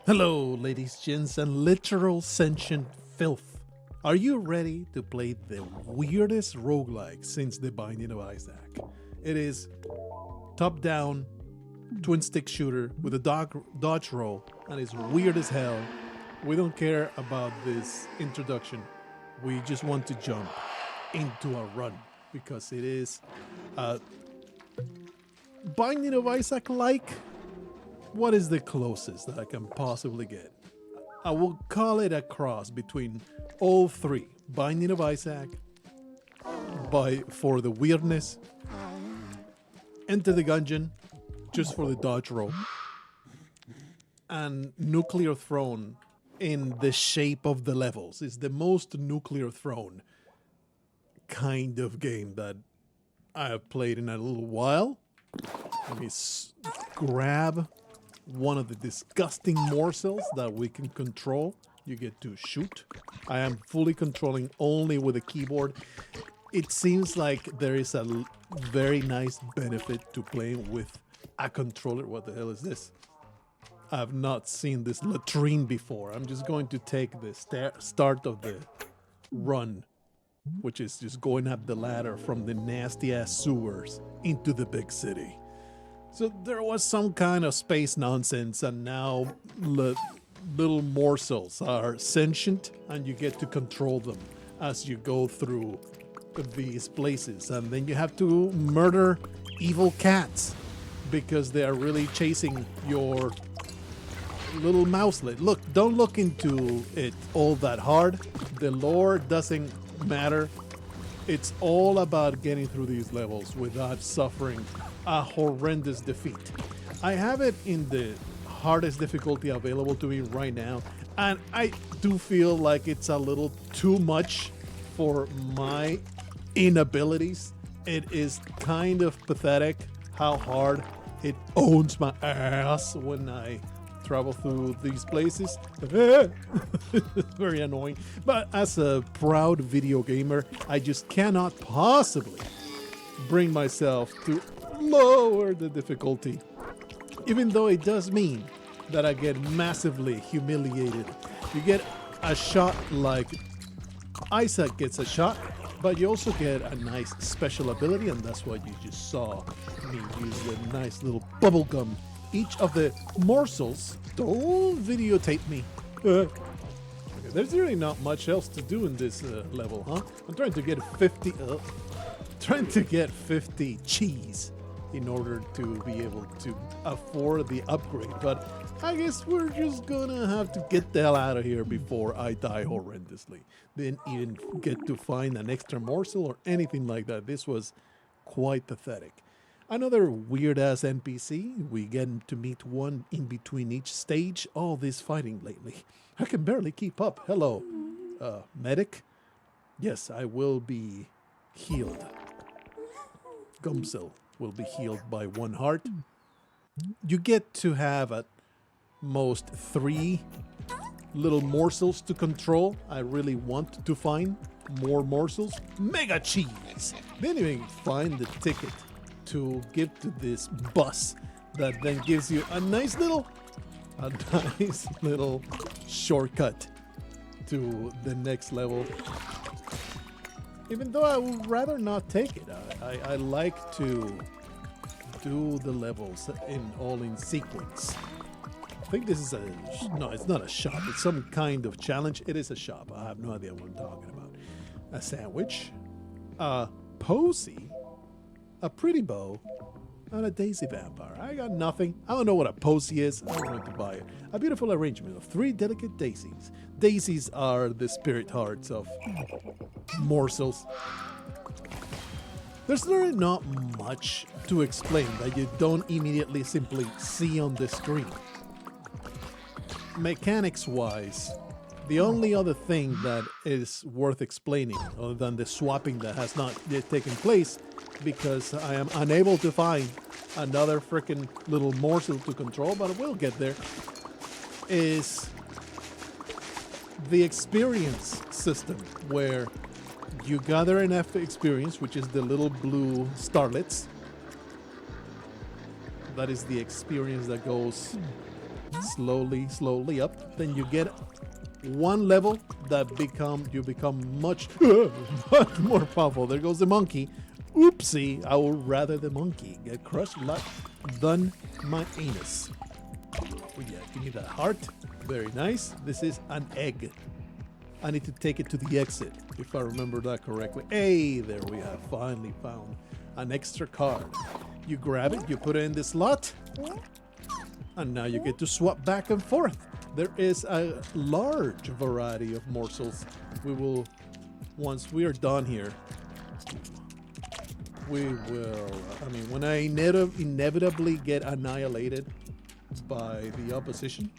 Hello, ladies, gents, and literal sentient filth. Are you ready to play the weirdest roguelike since The Binding of Isaac? It is top-down, twin-stick shooter with a dodge roll, and it's weird as hell. We don't care about this introduction. We just want to jump into a run because it is Binding of Isaac-like. What is the closest that I can possibly get? I will call it a cross between all three. Binding of Isaac, for the weirdness, Enter the Gungeon, just for the dodge roll, and Nuclear Throne in the shape of the levels. It's the most Nuclear Throne kind of game that I have played in a little while. Let me grab one of the disgusting morsels that we can control. You get to shoot. I am fully controlling only with a keyboard. It seems like there is a very nice benefit to playing with a controller. What the hell is this? I have not seen this latrine before. I'm just going to take the start of the run, which is just going up the ladder from the nasty ass sewers into the big city. So there was some kind of space nonsense, and now little morsels are sentient, and you get to control them as you go through these places. And then you have to murder evil cats because they are really chasing your little mouselet. Look, don't look into it all that hard. The lore doesn't matter. It's all about getting through these levels without suffering a horrendous defeat. I have it in the hardest difficulty available to me right now, and I do feel like it's a little too much for my inabilities. It is kind of pathetic how hard it owns my ass when I travel through these places. Very annoying. But as a proud video gamer, I just cannot possibly bring myself to lower the difficulty, even though it does mean that I get massively humiliated. You get a shot like Isaac gets a shot, but you also get a nice special ability, and that's what you just saw me use the nice little bubble gum. Each of the morsels. Don't videotape me. Okay, there's really not much else to do in this level, huh? I'm trying to get 50 cheese in order to be able to afford the upgrade, but I guess we're just gonna have to get the hell out of here before I die horrendously. Didn't even get to find an extra morsel or anything like that. This was quite pathetic. Another weird-ass NPC. We get to meet one in between each stage. All this fighting lately. I can barely keep up. Hello, medic? Yes, I will be healed. Gumsel will be healed by 1 heart. You get to have at most 3 little morsels to control. I really want to find more morsels. Mega cheese! Didn't even find the ticket to give to this bus that then gives you a nice little shortcut to the next level. Even though I would rather not take it. I like to do the levels in sequence. I think this is no, it's not a shop. It's some kind of challenge. It is a shop. I have no idea what I'm talking about. A sandwich, a posy, a pretty bow, and a daisy vampire. I got nothing. I don't know what a posy is. I'm going to buy it. A beautiful arrangement of 3 delicate daisies. Daisies are the spirit hearts of morsels. There's really not much to explain that you don't immediately simply see on the screen. Mechanics-wise, the only other thing that is worth explaining, other than the swapping that has not yet taken place, because I am unable to find another freaking little morsel to control, but we'll get there, is the experience system, where you gather enough experience, which is the little blue starlets. That is the experience that goes slowly up. Then you get one level that you become much, much more powerful. There goes the monkey. Oopsie, I would rather the monkey get crushed than my anus. Oh yeah, give me that heart. Very nice. This is an egg. I need to take it to the exit, if I remember that correctly. Hey, there we have finally found an extra card. You grab it, you put it in the slot, and now you get to swap back and forth. There is a large variety of morsels. We will, once we are done here, we will, I mean, when I inevitably get annihilated by the opposition,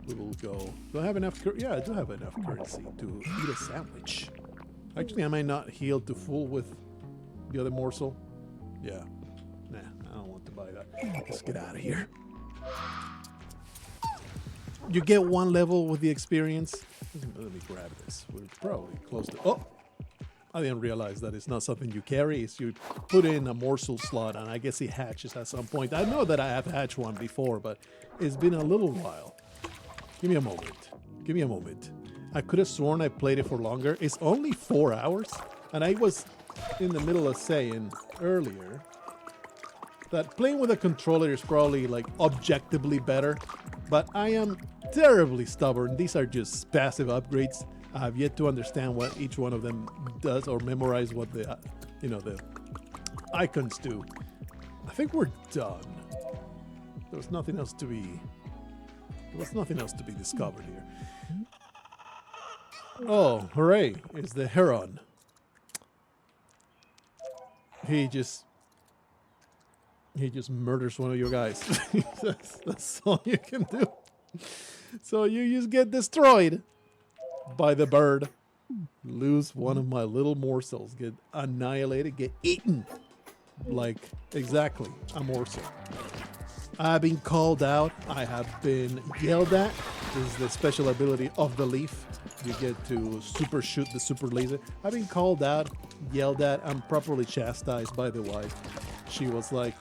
we will go. Do I have enough? Yeah, I do have enough currency to eat a sandwich. Actually, I might not heal to full with the other morsel. Yeah. Nah, I don't want to buy that. Let's get out of here. You get one level with the experience. Let me grab this. We're probably close to. Oh! I didn't realize that it's not something you carry. It's you put in a morsel slot, and I guess it hatches at some point. I know that I have hatched one before, but it's been a little while. Give me a moment. Give me a moment. I could have sworn I played it for longer. It's only 4 hours, and I was in the middle of saying earlier that playing with a controller is probably like objectively better, but I am terribly stubborn. These are just passive upgrades. I have yet to understand what each one of them does or memorize what the, the icons do. I think we're done. There was nothing else to be discovered here. Oh, hooray! It's the heron. He just murders one of your guys. That's all you can do. So you just get destroyed by the bird. Lose one of my little morsels. Get annihilated. Get eaten. Like, exactly, a morsel. I've been called out. I have been yelled at. This is the special ability of the leaf. You get to super shoot the super laser. I've been called out, yelled at, and properly chastised by the wife. She was like,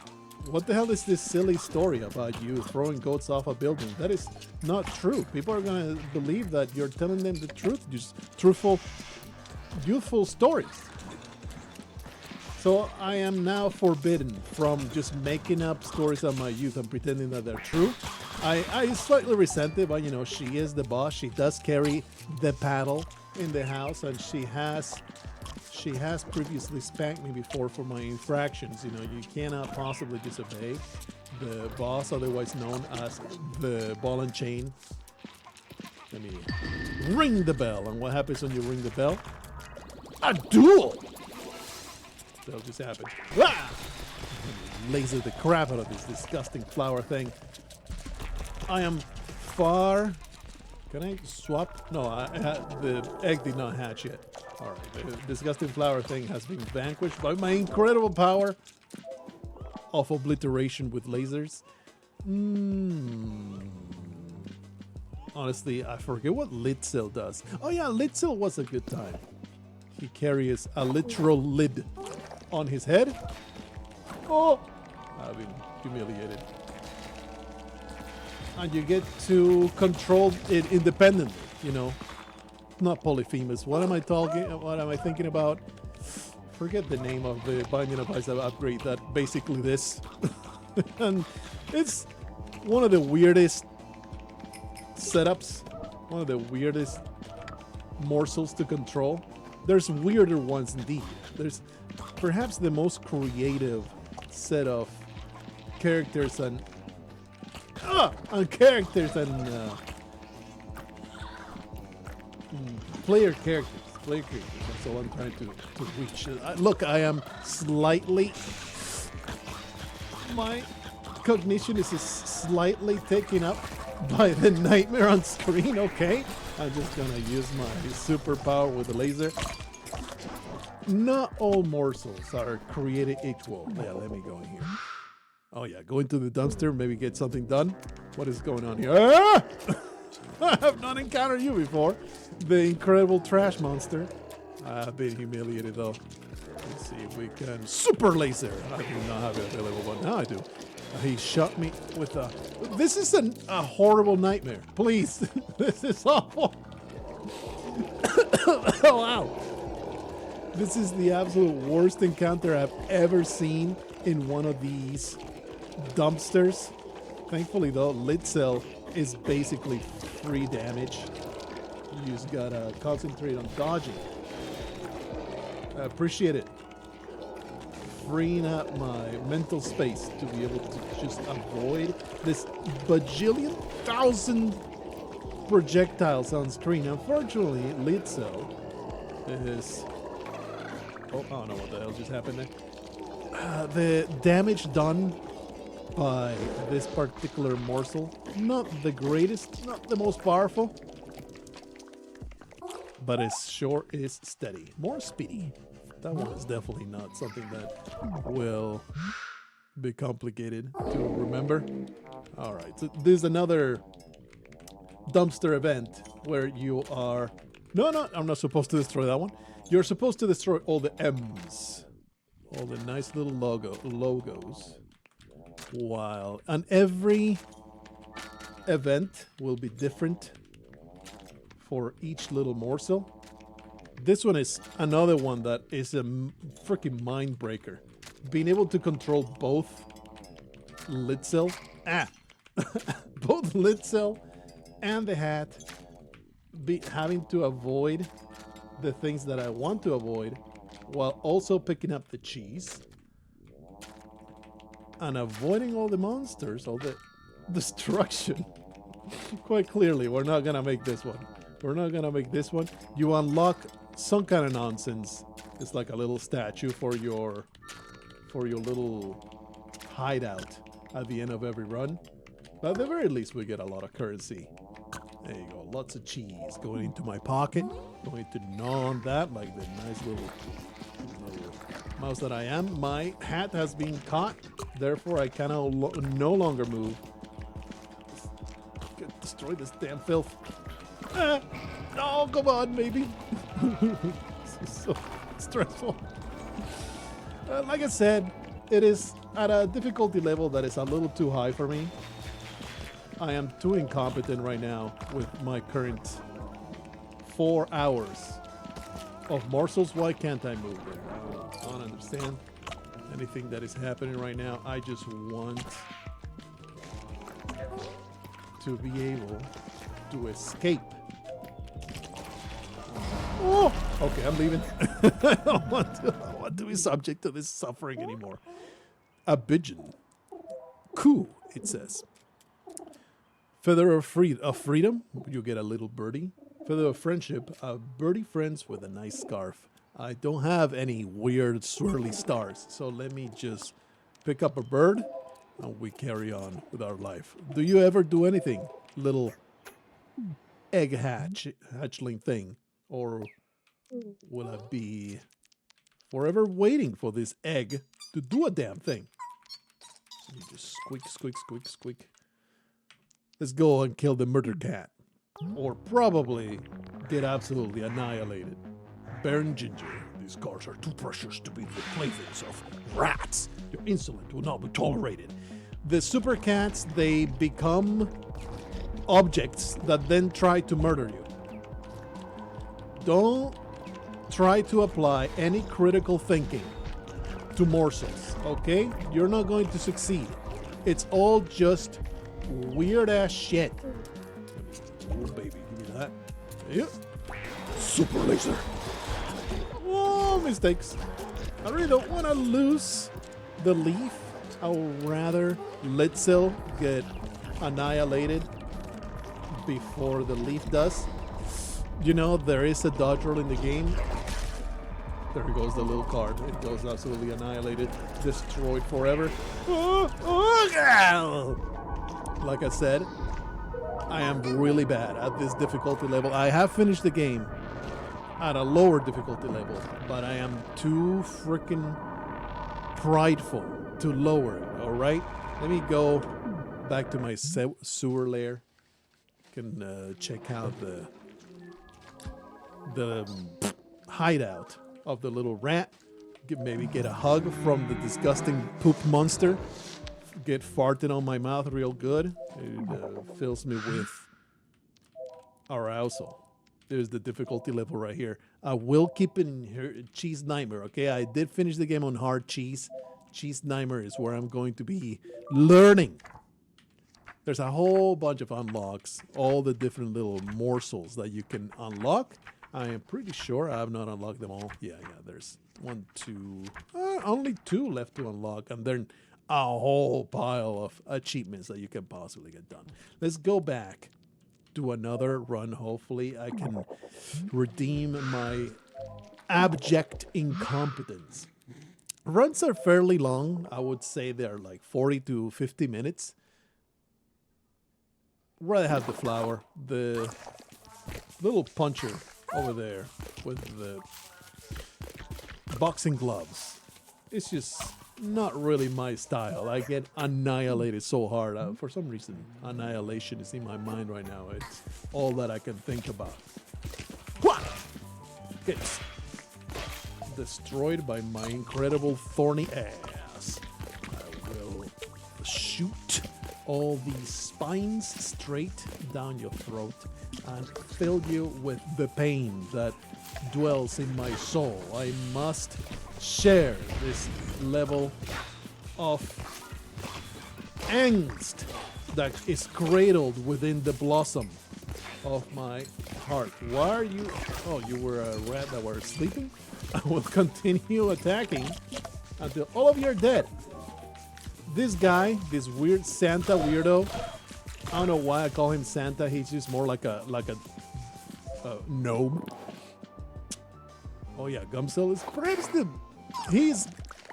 what the hell is this silly story about you throwing goats off a building? That is not true. People are going to believe that you're telling them the truth. Just truthful, youthful stories. So I am now forbidden from just making up stories of my youth and pretending that they're true. I slightly resent it, but she is the boss. She does carry the paddle in the house, and she has previously spanked me before for my infractions. You cannot possibly disobey the boss, otherwise known as the ball and chain. Let me ring the bell, and what happens when you ring the bell? A duel! That'll just happen. Ah! Laser the crap out of this disgusting flower thing. I am far. Can I swap? No, the egg did not hatch yet. All right, the disgusting flower thing has been vanquished by my incredible power of obliteration with lasers. Honestly, I forget what Litzel does. Oh yeah, Litzel was a good time. He carries a literal lid on his head. Oh, I've been humiliated. And you get to control it independently, Not Polyphemus. What am I talking? What am I thinking about? Forget the name of the Binding of Isaac upgrade. That basically this, and it's one of the weirdest setups, one of the weirdest morsels to control. There's weirder ones indeed. There's perhaps the most creative set of characters and characters and player characters. That's all I'm trying to reach. Look, I am slightly. My cognition is slightly taken up by the nightmare on screen. Okay, I'm just gonna use my superpower with the laser. Not all morsels are created equal. Yeah, let me go in here. Oh yeah, go into the dumpster, maybe get something done. What is going on here? Ah! I have not encountered you before. The incredible trash monster. I have been humiliated though. Let's see if we can super laser. I do not have it available, but now I do. He shot me with a... This is a horrible nightmare. Please. This is awful. Oh, wow. This is the absolute worst encounter I've ever seen in one of these dumpsters. Thankfully, though, lid cell is basically free damage. You just gotta concentrate on dodging. I appreciate it. Freeing up my mental space to be able to just avoid this bajillion thousand projectiles on screen. Unfortunately, lid cell is... Oh, I don't know what the hell just happened there. The damage done by this particular morsel, not the greatest, not the most powerful, but it sure is steady. More speedy. That one is definitely not something that will be complicated to remember. All right, so there's another dumpster event where you are... No, I'm not supposed to destroy that one. You're supposed to destroy all the M's. All the nice little logos. And every event will be different for each little morsel. This one is another one that is a freaking mind breaker. Being able to control both lid cell, both lid cell and the hat, having to avoid the things that I want to avoid while also picking up the cheese and avoiding all the monsters, all the destruction. Quite clearly, we're not gonna make this one. We're not gonna make this one. You unlock some kind of nonsense. It's like a little statue for your little hideout at the end of every run. But at the very least, we get a lot of currency. There you go. Lots of cheese going into my pocket. Going to gnaw on that like the nice little mouse that I am. My hat has been caught. Therefore, I can no longer move. Destroy this damn filth. No, come on, baby. This is so stressful. Like I said, it is at a difficulty level that is a little too high for me. I am too incompetent right now with my current 4 hours of morsels. Why can't I move right now? I don't understand anything that is happening right now. I just want to be able to escape. Oh, okay, I'm leaving. I don't want to be subject to this suffering anymore. A pigeon. Cool, it says. Feather of freedom, you get a little birdie. Feather of friendship, a birdie friends with a nice scarf. I don't have any weird swirly stars, so let me just pick up a bird and we carry on with our life. Do you ever do anything, little egg hatchling thing? Or will I be forever waiting for this egg to do a damn thing? Let me just squeak, squeak, squeak, squeak. Let's go and kill the murder cat. Or probably get absolutely annihilated. Baron Ginger. These cars are too precious to be the playthings of rats. Your insolence will not be tolerated. The super cats, they become objects that then try to murder you. Don't try to apply any critical thinking to morsels, okay? You're not going to succeed. It's all just weird ass shit. Oh, baby, give me that. Yep. Super laser. Oh, mistakes. I really don't want to lose the leaf. I would rather lid cell get annihilated before the leaf does. You know, there is a dodge roll in the game. There goes the little card. It goes absolutely annihilated. Destroyed forever. Like I said, I am really bad at this difficulty level. I have finished the game at a lower difficulty level, but I am too freaking prideful to lower it, alright? Let me go back to my sewer lair. Can check out the hideout of the little rat. Maybe get a hug from the disgusting poop monster. get farting on my mouth real good. It fills me with arousal. There's the difficulty level right here. I will keep it in here, Cheese Nightmare, okay? I did finish the game on hard cheese. Cheese Nightmare is where I'm going to be learning. There's a whole bunch of unlocks, all the different little morsels that you can unlock. I am pretty sure I have not unlocked them all. Yeah, there's 1, 2, only 2 left to unlock, and then a whole pile of achievements that you can possibly get done. Let's go back. Do another run. Hopefully I can redeem my abject incompetence. Runs are fairly long. I would say they're like 40 to 50 minutes. Where I have the flower, the little puncher over there with the boxing gloves. It's just not really my style. I get annihilated so hard. For some reason, annihilation is in my mind right now. It's all that I can think about. What? Gets destroyed by my incredible thorny ass. I will shoot all these spines straight down your throat and fill you with the pain that dwells in my soul. I must share this level of angst that is cradled within the blossom of my heart. Why are you? Oh, you were a rat that were sleeping? I will continue attacking until all of you are dead. This guy, this weird Santa weirdo, I don't know why I call him Santa. He's just more like a gnome. Oh yeah, Gumsel is perhaps he's,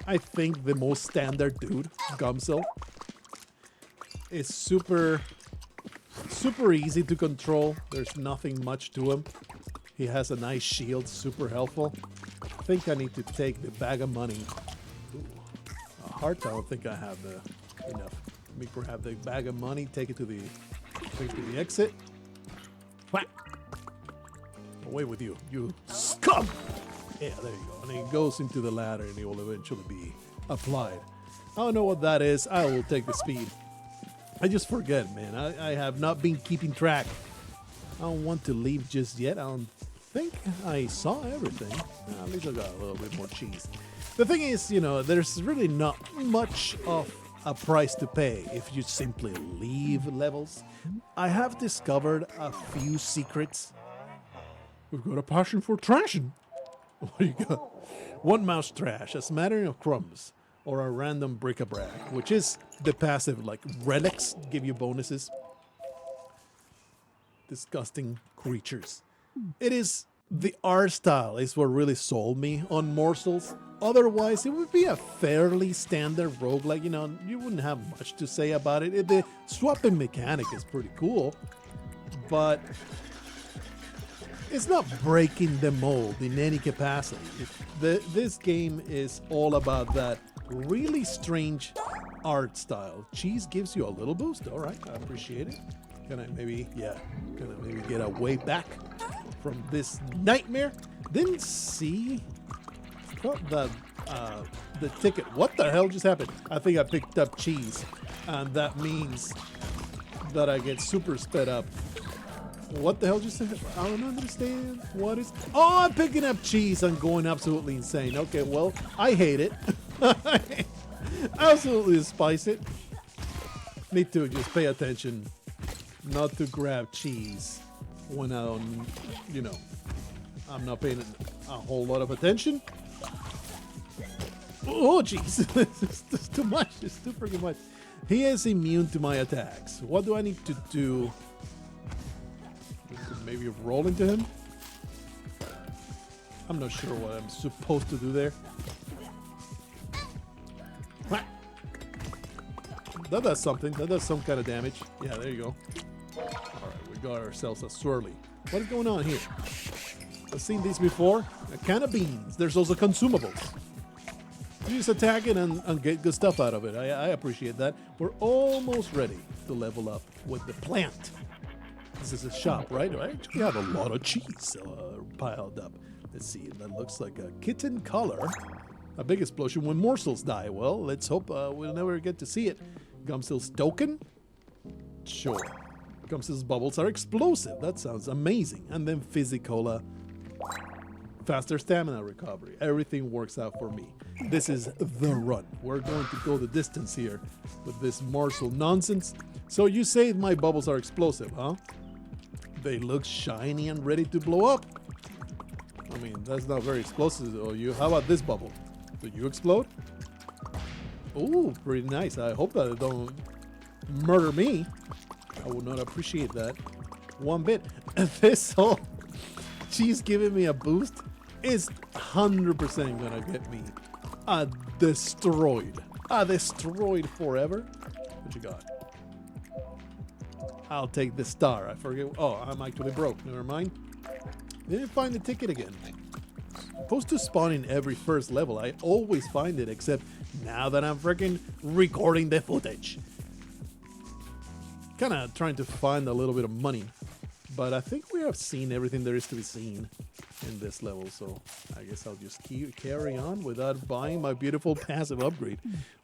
I think, the most standard dude. Gumsel is super easy to control. There's nothing much to him. He has a nice shield, super helpful. I think I need to take the bag of money. Ooh, a heart, I don't think I have enough. Let me grab the bag of money, take it to the exit. Whack! Away with you, you scum! Yeah, there you go. And it goes into the ladder and it will eventually be applied. I don't know what that is. I will take the speed. I just forget, man. I have not been keeping track. I don't want to leave just yet. I don't think I saw everything. At least I got a little bit more cheese. The thing is, you know, there's really not much of a price to pay if you simply leave levels. I have discovered a few secrets. We've got a passion for trashing. What do you got? 1 mouse trash, a smattering of crumbs, or a random bric-a-brac, which is the passive, like relics give you bonuses. Disgusting creatures. It is the art style is what really sold me on Morsels. Otherwise, it would be a fairly standard roguelike. You know, you wouldn't have much to say about it. The swapping mechanic is pretty cool, but it's not breaking the mold in any capacity. This game is all about that really strange art style. Cheese gives you a little boost. All right, I appreciate it. Can I maybe get a way back from this nightmare? Didn't see the ticket. What the hell just happened? I think I picked up cheese, and that means that I get super sped up. What the hell just happened? I don't understand. What is? Oh, I'm picking up cheese. I'm going absolutely insane. Okay, well, I hate it. Absolutely despise it. Need to just pay attention not to grab cheese when I'm, you know, I'm not paying a whole lot of attention. Oh, jeez. This is too much. It's too freaking much. He is immune to my attacks. What do I need to do? Maybe roll into him? I'm not sure what I'm supposed to do there. That does something. That does some kind of damage. Yeah, there you go. Alright, we got ourselves a swirly. What is going on here? I've seen these before. A can of beans. There's also consumables. You just attack it and get good stuff out of it. I appreciate that. We're almost ready to level up with the plant. This is a shop, right? I actually have a lot of cheese piled up. Let's see. That looks like a kitten color. A big explosion when morsels die. Well, let's hope we'll never get to see it. Gumsill's token? Sure. Gumsill's bubbles are explosive. That sounds amazing. And then Physicola. Faster stamina recovery. Everything works out for me. This is the run. We're going to go the distance here with this morsel nonsense. So you say my bubbles are explosive, huh? They look shiny and ready to blow up. I mean, that's not very explosive. Oh, you. How about this bubble? Do you explode? Ooh, pretty nice. I hope that it don't murder me. I would not appreciate that one bit. This whole she's giving me a boost is 100% gonna get me destroyed. Destroyed forever. What you got? I'll take the star. I forget. Oh, I'm actually broke. Never mind. Didn't find the ticket again. Supposed to spawn in every first level. I always find it, except now that I'm freaking recording the footage. Kind of trying to find a little bit of money. But I think we have seen everything there is to be seen in this level. So I guess I'll just keep carry on without buying my beautiful passive upgrade.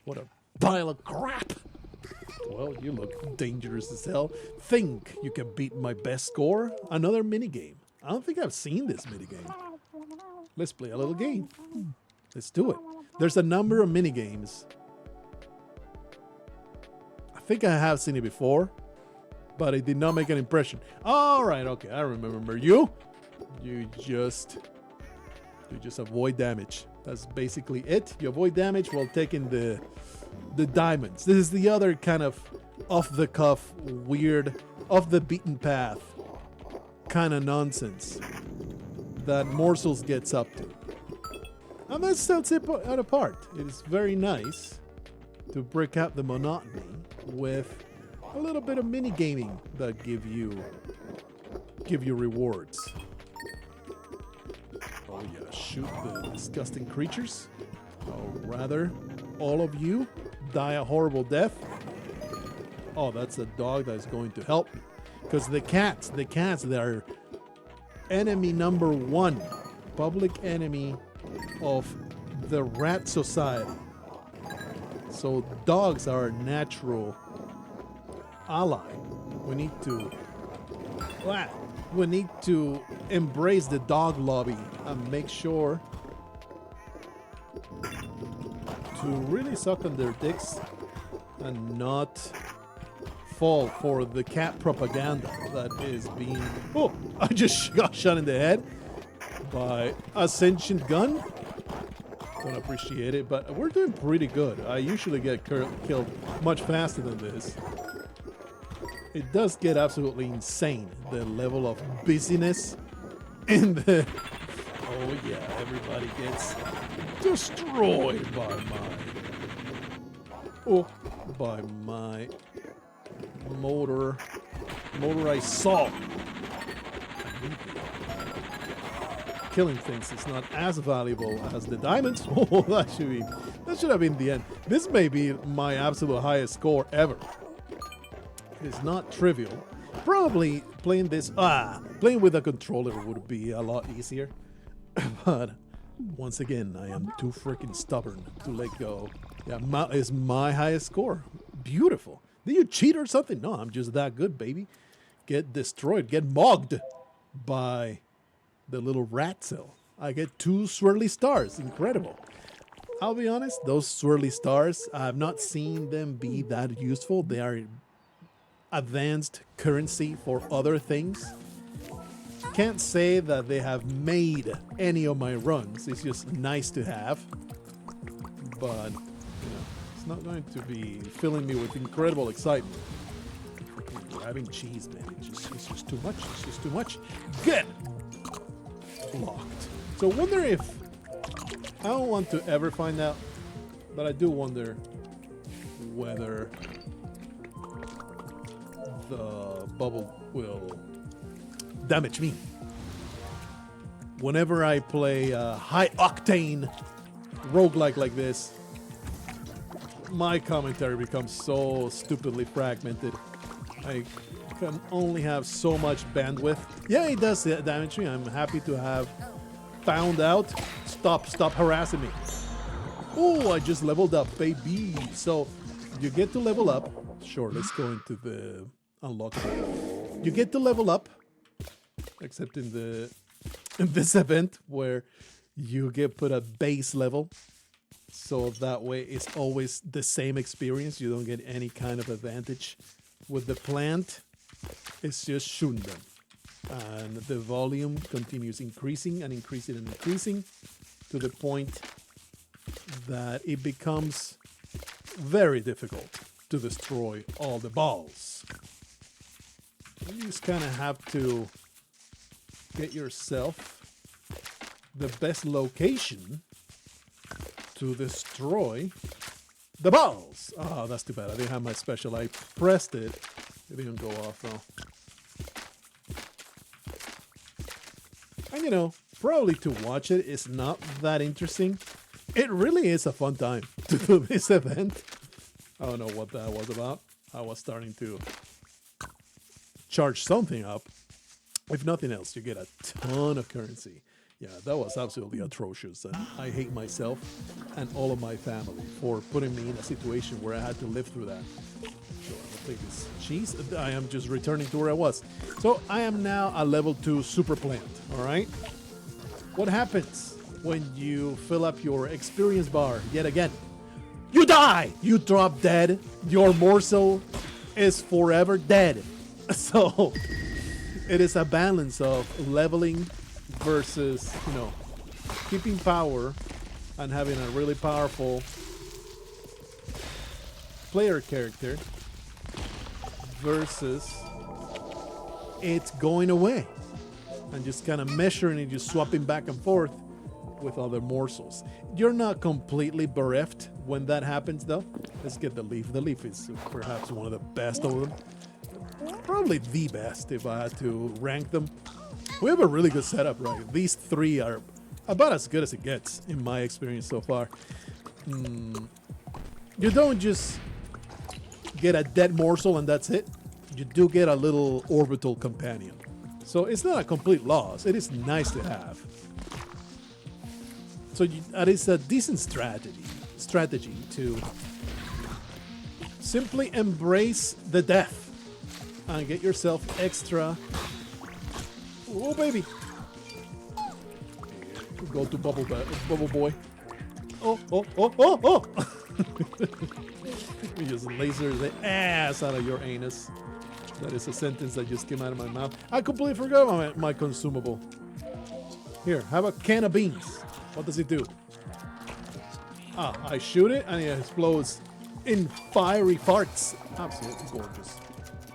What a pile of crap. Well, you look dangerous as hell. Think you can beat my best score? Another minigame. I don't think I've seen this minigame. Let's play a little game. Let's do it. There's a number of minigames. I think I have seen it before, but it did not make an impression. All right, okay, I remember you. You just avoid damage. That's basically it. You avoid damage while taking the diamonds. This is the other kind of off-the-cuff, weird, off-the-beaten path kind of nonsense that Morsels gets up to. And that sets it apart. It is very nice to break out the monotony with a little bit of mini-gaming that give you rewards. Oh yeah, shoot the disgusting creatures. Or rather, all of you die a horrible death. Oh, that's a dog that is going to help me. Because the cats, they are enemy number one. Public enemy of the rat society. So dogs are a natural ally. We need to embrace the dog lobby and make sure to really suck on their dicks and not fall for the cat propaganda that is being... Oh, I just got shot in the head by a sentient gun. Don't appreciate it, but we're doing pretty good. I usually get killed much faster than this. It does get absolutely insane, the level of busyness in the... Oh yeah, everybody gets destroyed by my motorized saw. Killing things is not as valuable as the diamonds. Oh, that should have been the end. This may be my absolute highest score ever. It's not trivial. Probably playing with a controller would be a lot easier. But once again, I am too freaking stubborn to let go. Yeah, is my highest score. Beautiful. Did you cheat or something? No, I'm just that good, baby. Get destroyed, get mugged by the little rat cell. I get 2 swirly stars. Incredible. I'll be honest, those swirly stars, I have not seen them be that useful. They are advanced currency for other things. Can't say that they have made any of my runs. It's just nice to have. But, it's not going to be filling me with incredible excitement. Grabbing cheese, man. It's just too much. It's just too much. Get blocked. So wonder if... I don't want to ever find out, but I do wonder whether the bubble will damage me. Whenever I play high-octane roguelike like this, my commentary becomes so stupidly fragmented. I can only have so much bandwidth. Yeah, it does damage me. I'm happy to have found out. Stop harassing me. Oh, I just leveled up, baby. So You get to level up. Sure, let's go into the unlockable. You get to level up, except in this event where you get put at base level. So that way it's always the same experience. You don't get any kind of advantage. With the plant, it's just shooting them. And the volume continues increasing and increasing and increasing to the point that it becomes very difficult to destroy all the balls. You just kind of have to get yourself the best location to destroy the balls. Oh, that's too bad. I didn't have my special. I pressed it. It didn't go off though. And you know, probably to watch it is not that interesting. It really is a fun time to do this event. I don't know what that was about. I was starting to charge something up. If nothing else, you get a ton of currency. Yeah, that was absolutely atrocious. And I hate myself and all of my family for putting me in a situation where I had to live through that. So I'll take this cheese. I am just returning to where I was. So I am now a level 2 super plant, all right? What happens when you fill up your experience bar yet again? You die! You drop dead. Your morsel is forever dead. So it is a balance of leveling versus, you know, keeping power and having a really powerful player character versus it's going away and just kind of measuring and just swapping back and forth with other morsels. You're not completely bereft when that happens though. Let's get the leaf. The leaf is perhaps one of the best of them. Probably the best if I had to rank them. We have a really good setup, right? These three are about as good as it gets in my experience so far. You don't just get a dead morsel and that's it. You do get a little orbital companion. So it's not a complete loss. It is nice to have. So that is a decent strategy to simply embrace the death and get yourself extra. Oh baby! Go to bubble boy. Oh! You just laser the ass out of your anus. That is a sentence that just came out of my mouth. I completely forgot my consumable. Here, have a can of beans. What does it do? I shoot it and it explodes in fiery farts. Absolutely gorgeous.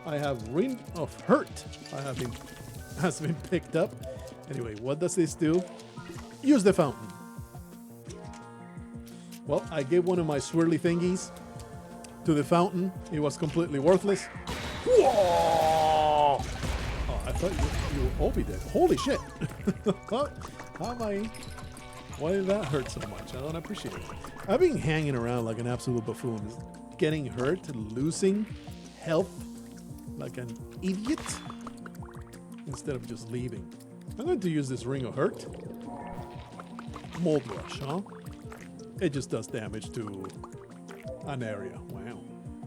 I have Ring of Hurt. Has been picked up. Anyway, what does this do? Use the fountain. Well, I gave one of my swirly thingies to the fountain. It was completely worthless. Whoa! Oh, I thought you would all be dead. Holy shit! Why did that hurt so much? I don't appreciate it. I've been hanging around like an absolute buffoon, getting hurt, losing health like an idiot instead of just leaving. I'm going to use this Ring of Hurt. Mold Rush, huh? It just does damage to an area. Wow.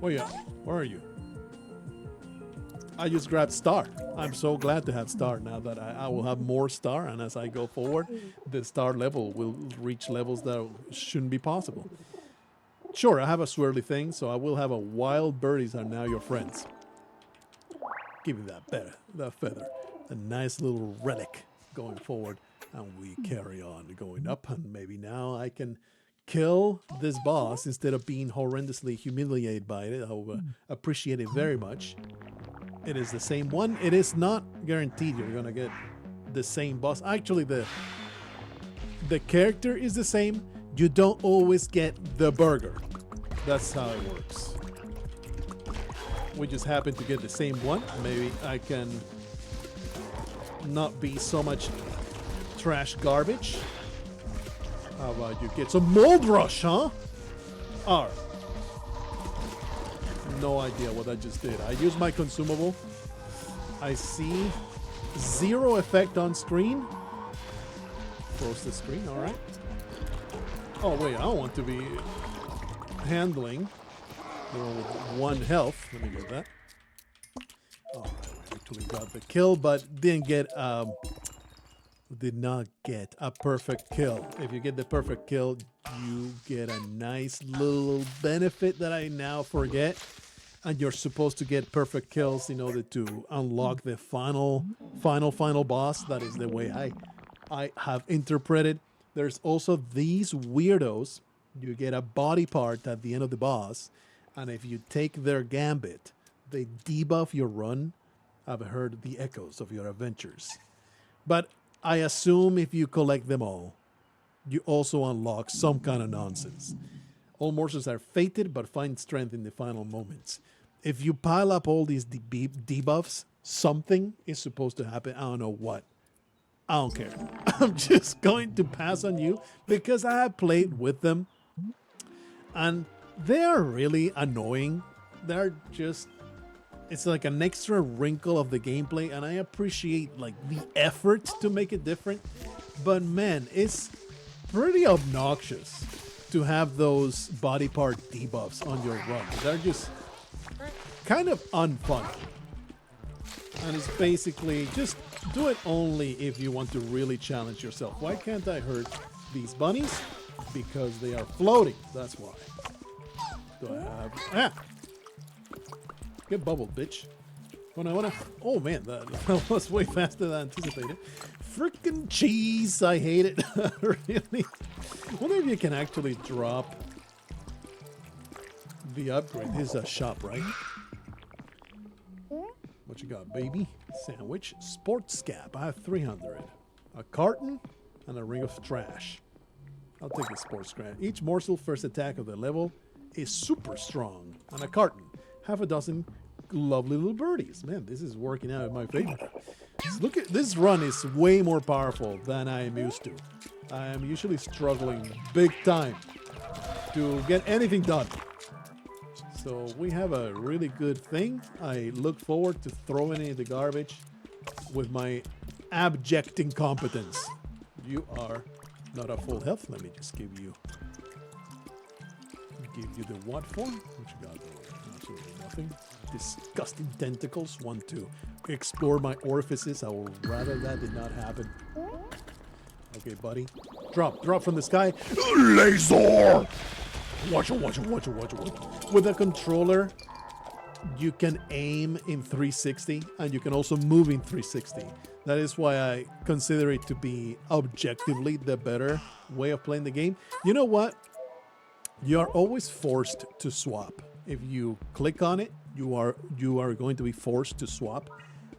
Oh yeah, where are you? I just grabbed Star. I'm so glad to have Star now that I will have more Star, and as I go forward, the Star level will reach levels that shouldn't be possible. Sure, I have a swirly thing, so I will have a wild birdies are now your friends. Give me that feather. A nice little relic going forward, and we carry on going up, and maybe now I can kill this boss instead of being horrendously humiliated by it. I will appreciate it very much. It is the same one. It is not guaranteed you're gonna get the same boss. Actually, the character is the same. You don't always get the burger. That's how it works. We just happen to get the same one. Maybe I can not be so much trash garbage. How about you get some Mold Rush, huh? Alright. No idea what I just did. I used my consumable. I see 0 effect on screen. Close the screen, alright. Oh wait, I don't want to be handling The one with 1 health. Let me get that. Oh, I actually got the kill, but did not get a perfect kill. If you get the perfect kill, you get a nice little benefit that I now forget. And you're supposed to get perfect kills in order to unlock the final boss. That is the way I have interpreted. There's also these weirdos. You get a body part at the end of the boss, and if you take their gambit, they debuff your run. I've heard the echoes of your adventures. But I assume if you collect them all, you also unlock some kind of nonsense. All morsels are fated, but find strength in the final moments. If you pile up all these debuffs, something is supposed to happen. I don't know what. I don't care. I'm just going to pass on you because I have played with them. And they are really annoying. They're just... It's like an extra wrinkle of the gameplay, and I appreciate like the effort to make it different. But man, it's pretty obnoxious to have those body part debuffs on your run. They're just kind of unfun. And it's basically just do it only if you want to really challenge yourself. Why can't I hurt these bunnies? Because they are floating. That's why. Do I have... Get bubbled, bitch. Oh man, that was way faster than I anticipated. Frickin' cheese, I hate it. Really? I wonder if you can actually drop the upgrade. This is a shop, right? What you got, baby? Sandwich. Sports scab. I have 300. A carton and a ring of trash. I'll take the sports scab. Each morsel first attack of the level is super strong. And a carton. Half a dozen lovely little birdies. Man, this is working out in my favor. Look at this run is way more powerful than I am used to. I am usually struggling big time to get anything done. So we have a really good thing. I look forward to throwing it in the garbage with my abject incompetence. You are not at full health. Let me just give you the what for? What you got there? Absolutely nothing. Disgusting tentacles want to explore my orifices. I would rather that did not happen. Okay, buddy. Drop from the sky. Laser! Watch it. With a controller, you can aim in 360 and you can also move in 360. That is why I consider it to be objectively the better way of playing the game. You know what? You are always forced to swap. If you click on it, you are going to be forced to swap.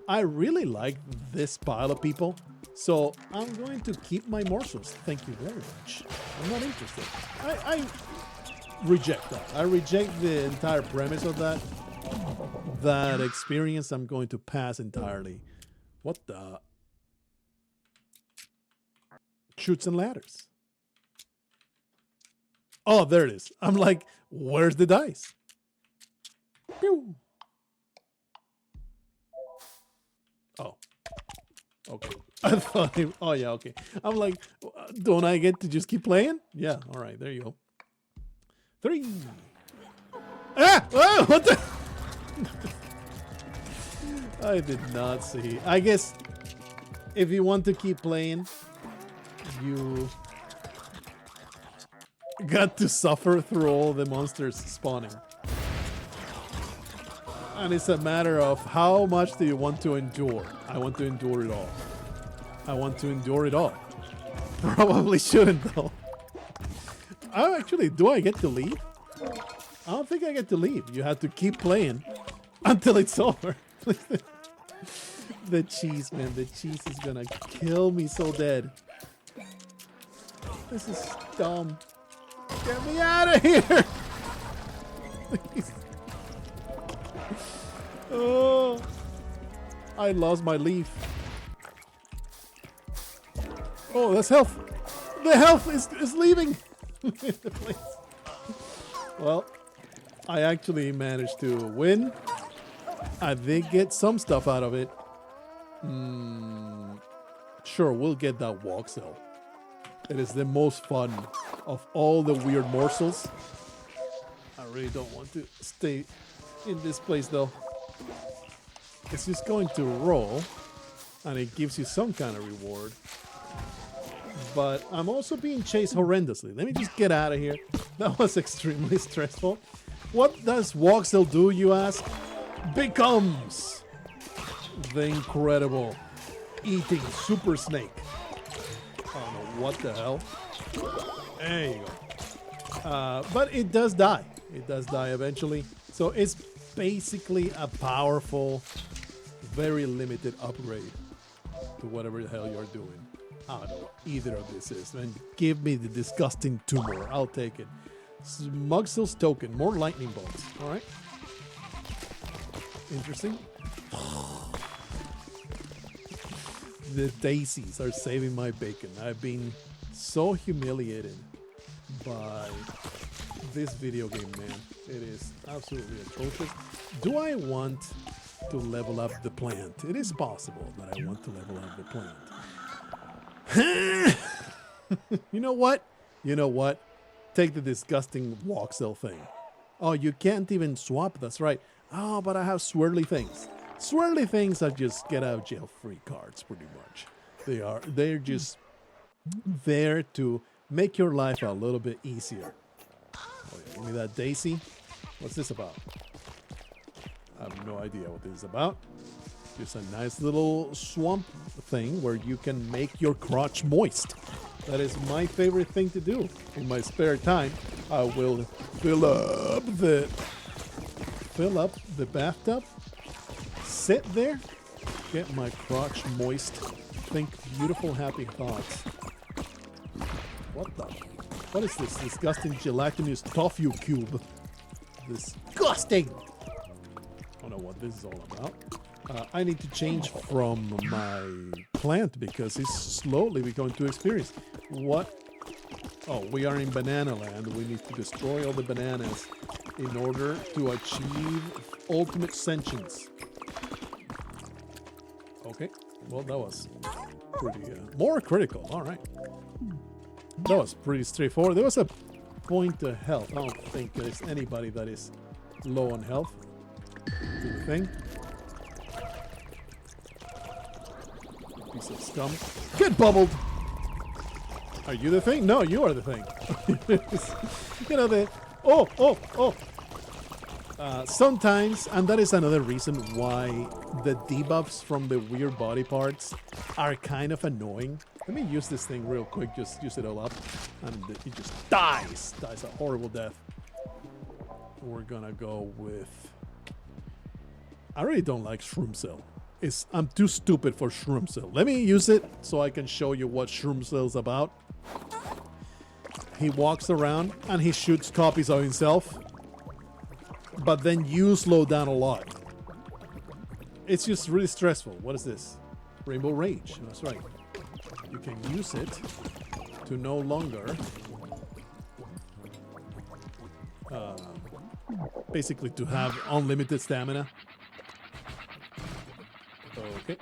I really like this pile of people, so I'm going to keep my morsels. Thank you very much. I'm not interested. I reject that. I reject the entire premise of that experience. I'm going to pass entirely. What the? Chutes and ladders. Oh, there it is. I'm like, where's the dice? Pew. Oh. Okay. I thought oh yeah, okay. I'm like, don't I get to just keep playing? Yeah, all right, there you go. 3. Ah! Oh, what the? I did not see. I guess if you want to keep playing, you got to suffer through all the monsters spawning. And it's a matter of how much do you want to endure. I want to endure it all. I want to endure it all. Probably shouldn't though. Do I get to leave? I don't think I get to leave. You have to keep playing until it's over. The cheese, man. The cheese is gonna kill me so dead. This is dumb. Get me out of here! Please. Oh, I lost my leaf. Oh, that's health. The health is leaving the place. Well, I actually managed to win. I did get some stuff out of it. Sure, we'll get that walk cell. It is the most fun of all the weird morsels. I really don't want to stay in this place though. It's just going to roll and it gives you some kind of reward. But I'm also being chased horrendously. Let me just get out of here. That was extremely stressful. What does Voxel do, you ask? Becomes the incredible eating super snake. I don't know what the hell. There you go. But it does die. It does die eventually. So it's basically a powerful, very limited upgrade to whatever the hell you're doing. I don't know what either of this is. And give me the disgusting tumor. I'll take it. Mugsel's token. More lightning bolts. All right. Interesting. The daisies are saving my bacon. I've been so humiliated by this video game, man. It is absolutely atrocious. Do I want to level up the plant? It is possible that I want to level up the plant. You know what? You know what? Take the disgusting voxel thing. Oh, you can't even swap. That's right. Oh, but I have swirly things. Swirly things are just get out of jail free cards, pretty much. They're just there to make your life a little bit easier. Oh, yeah, give me that daisy. What's this about? I have no idea what this is about. Just a nice little swamp thing where you can make your crotch moist. That is my favorite thing to do. In my spare time, I will fill up the bathtub, sit there, get my crotch moist, think beautiful, happy thoughts. What is this disgusting gelatinous tofu cube? Disgusting! I don't know what this is all about. I need to change from my plant because it's slowly becoming too experienced. What? Oh, we are in banana land. We need to destroy all the bananas in order to achieve ultimate sentience. Okay, well that was pretty, more critical, all right. That was pretty straightforward. There was a point of health. I don't think there's anybody that is low on health. Do the thing. Piece of scum. Get bubbled! Are you the thing? No, you are the thing. You know, sometimes, and that is another reason why the debuffs from the weird body parts are kind of annoying. Let me use this thing real quick, just use it all up, and it just dies a horrible death. We're gonna go with, I really don't like Shroomcell. I'm too stupid for Shroomcell. Let me use it so I can show you what Shroomcell's about. He walks around and he shoots copies of himself, but then you slow down a lot. It's just really stressful. What is this? Rainbow Rage. That's right. You can use it to no longer basically to have unlimited stamina. Okay.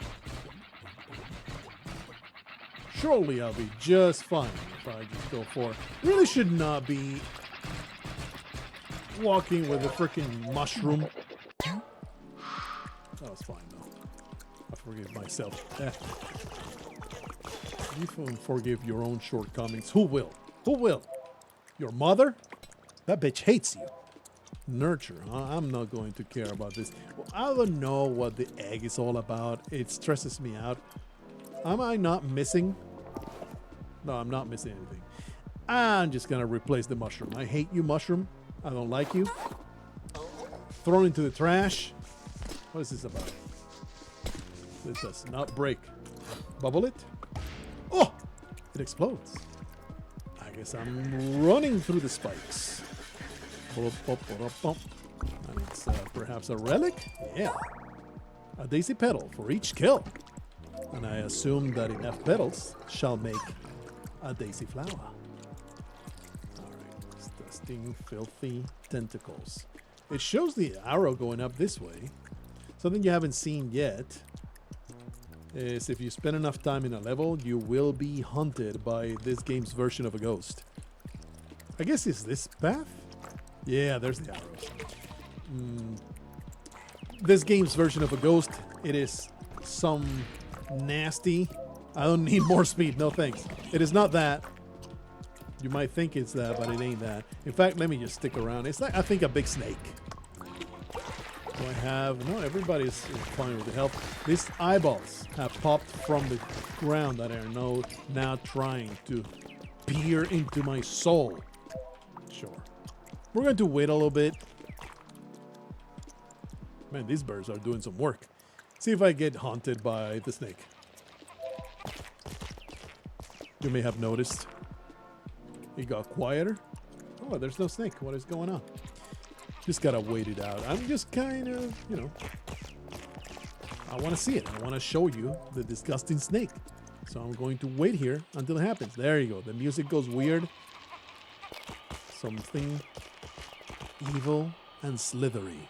Surely I'll be just fine if I just go for... Really should not be walking with a freaking mushroom. That was fine though. I forgive myself. You forgive your own shortcomings. Who will? Who will? Your mother? That bitch hates you. Nurture. I'm not going to care about this. Well, I don't know what the egg is all about. It stresses me out. Am I not missing? No, I'm not missing anything. I'm just gonna replace the mushroom. I hate you, mushroom. I don't like you. Thrown into the trash. What is this about? This does not break. Bubble it. Oh! It explodes. I guess I'm running through the spikes. And it's perhaps a relic? Yeah. A daisy petal for each kill. And I assume that enough petals shall make a daisy flower. Alright, disgusting, filthy tentacles. It shows the arrow going up this way. Something you haven't seen yet is if you spend enough time in a level, you will be hunted by this game's version of a ghost. I guess it's this path? Yeah, there's the arrows. This game's version of a ghost, it is some nasty. I don't need more speed, no thanks. It is not that. You might think it's that, but it ain't that. In fact, let me just stick around. It's like, I think, a big snake. Do I have... No, everybody's fine with the health. These eyeballs have popped from the ground that are now trying to peer into my soul. Sure. We're going to wait a little bit. Man, these birds are doing some work. See if I get haunted by the snake. You may have noticed. It got quieter. Oh, there's no snake. What is going on? Just gotta wait it out. I'm just kind of, you know, I want to see it. I want to show you the disgusting snake. So I'm going to wait here until it happens. There you go. The music goes weird. Something evil and slithery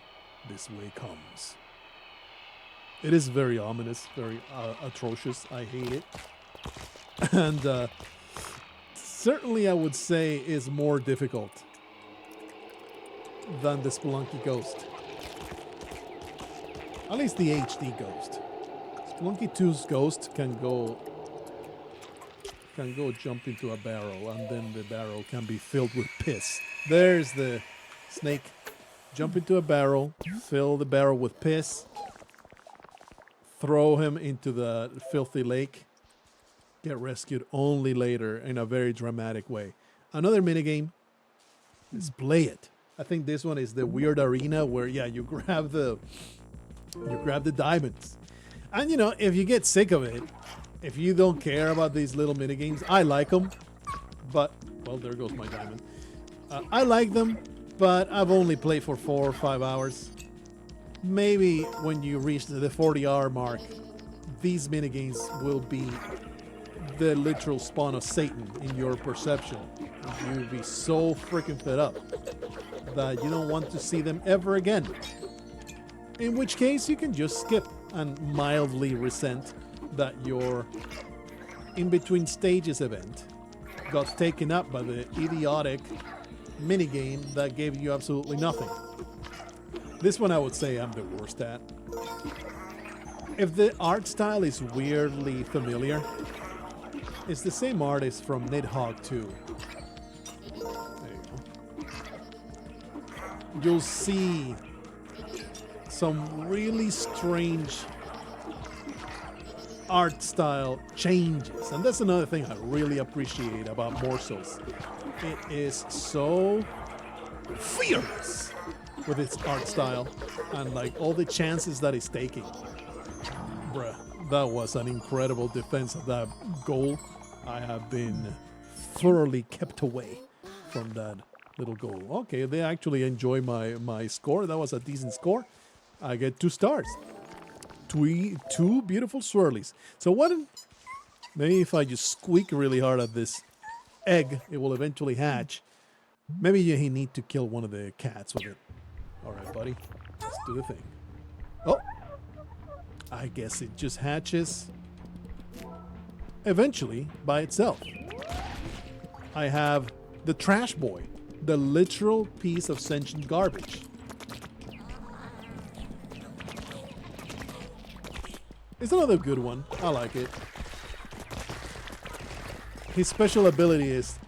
this way comes. It is very ominous, very atrocious. I hate it. And certainly I would say is more difficult than the Spelunky Ghost. At least the HD Ghost. Spelunky 2's Ghost can go jump into a barrel, and then the barrel can be filled with piss. There's the snake. Jump into a barrel, fill the barrel with piss, throw him into the filthy lake, get rescued only later in a very dramatic way. Another minigame is Play It. I think this one is the weird arena where, yeah, you grab the diamonds. And, you know, if you get sick of it, if you don't care about these little minigames, I like them. But, well, there goes my diamond. I like them, but I've only played for 4 or 5 hours. Maybe when you reach the 40-hour mark, these minigames will be the literal spawn of Satan in your perception. You'll be so freaking fed up that you don't want to see them ever again. In which case, you can just skip and mildly resent that your in-between stages event got taken up by the idiotic minigame that gave you absolutely nothing. This one I would say I'm the worst at. If the art style is weirdly familiar, it's the same artist from Nidhogg 2. There you go. You'll see some really strange art style changes, and that's another thing I really appreciate about Morsels. It is so fierce with its art style and like all the chances that it's taking. Bruh, that was an incredible defense of that goal. I have been thoroughly kept away from that little goal. Okay, they actually enjoy my score. That was a decent score. I get 2 stars. Two beautiful swirlies. So maybe if I just squeak really hard at this egg, it will eventually hatch. Maybe you need to kill one of the cats with it. All right, buddy. Let's do the thing. Oh, I guess it just hatches eventually by itself. I have the trash boy, the literal piece of sentient garbage. It's another good one. I like it. His special ability is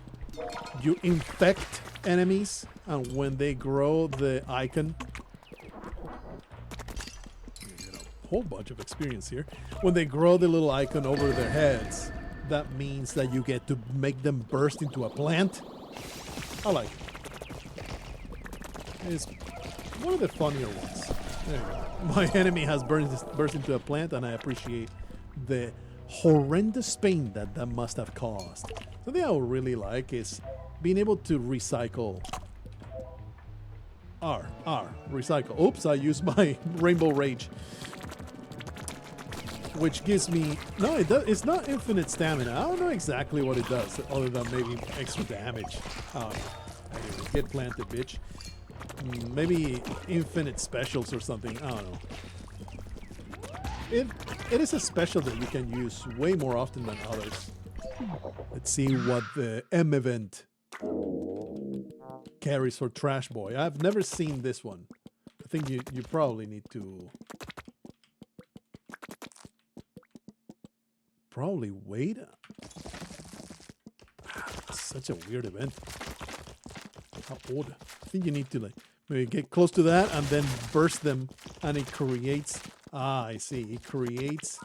you infect enemies, and when they grow the icon, you get a whole bunch of experience here. When they grow the little icon over their heads, that means that you get to make them burst into a plant. I like it. It's one of the funnier ones. There you go. My enemy has burst into a plant, and I appreciate the horrendous pain that must have caused. Something I would really like is being able to recycle. Recycle. Oops, I used my Rainbow Rage. Which gives me... No, it's not infinite stamina. I don't know exactly what it does, other than maybe extra damage. Anyway, get planted, bitch. Maybe infinite specials or something. I don't know. It is a special that you can use way more often than others. Let's see what the M event carries for Trash Boy. I've never seen this one. I think you probably need to probably wait. Such a weird event. How odd. I think you need to like maybe get close to that and then burst them, and it creates. Ah, I see. It creates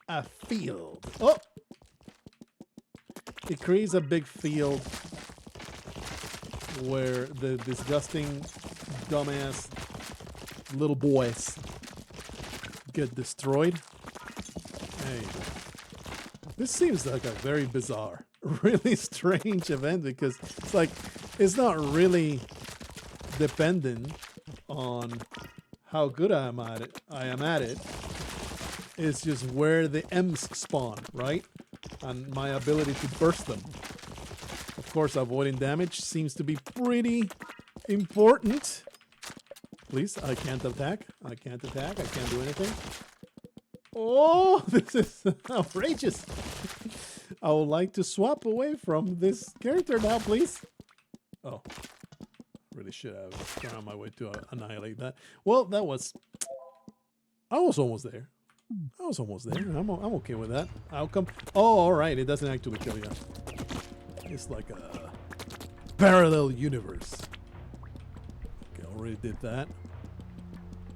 a field. Oh, it creates a big field where the disgusting, dumbass little boys get destroyed. Hey, this seems like a very bizarre, really strange event because it's like it's not really dependent on how good I am at it. It's just where the M's spawn, right? And my ability to burst them. Of course, avoiding damage seems to be pretty important. Please, I can't attack. I can't attack. I can't do anything. Oh, this is outrageous. I would like to swap away from this character now, please. Oh, really should have gone on my way to annihilate that. Well, I was almost there. I was almost there. I'm okay with that outcome. Oh, all right. It doesn't actually kill you. It's like a parallel universe. Okay, already did that.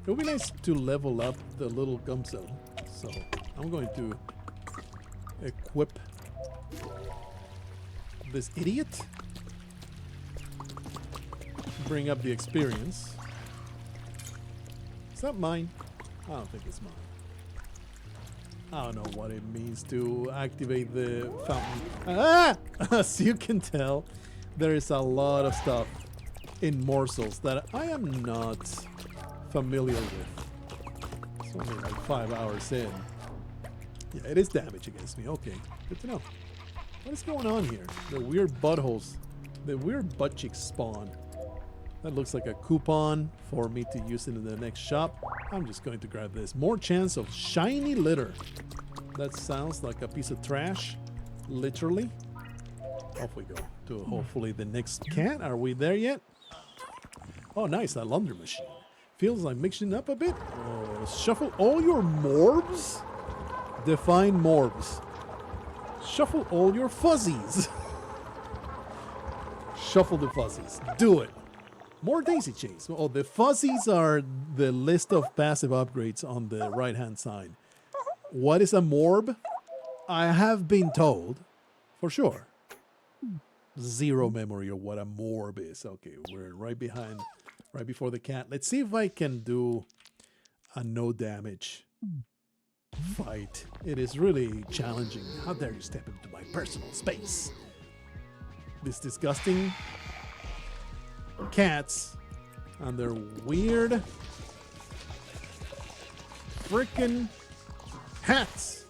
It would be nice to level up the little Gumcell. So I'm going to equip this idiot. Bring up the experience. Is that mine? I don't think it's mine. I don't know what it means to activate the fountain. Ah! As you can tell, there is a lot of stuff in Morsels that I am not familiar with. It's only like 5 hours in. Yeah, it is damage against me. Okay, good to know. What is going on here? The weird buttholes. The weird butt cheeks spawn. That looks like a coupon for me to use it in the next shop. I'm just going to grab this. More chance of shiny litter. That sounds like a piece of trash. Literally. Off we go to hopefully the next cat. Are we there yet? Oh, nice. That launder machine. Feels like mixing up a bit. Shuffle all your morbs. Define morbs. Shuffle all your fuzzies. Shuffle the fuzzies. Do it. More daisy chains. Oh, the fuzzies are the list of passive upgrades on the right-hand side. What is a morb? I have been told, for sure. Zero memory of what a morb is. Okay, we're right before the cat. Let's see if I can do a no damage fight. It is really challenging. How dare you step into my personal space? This disgusting cats and their weird freaking hats.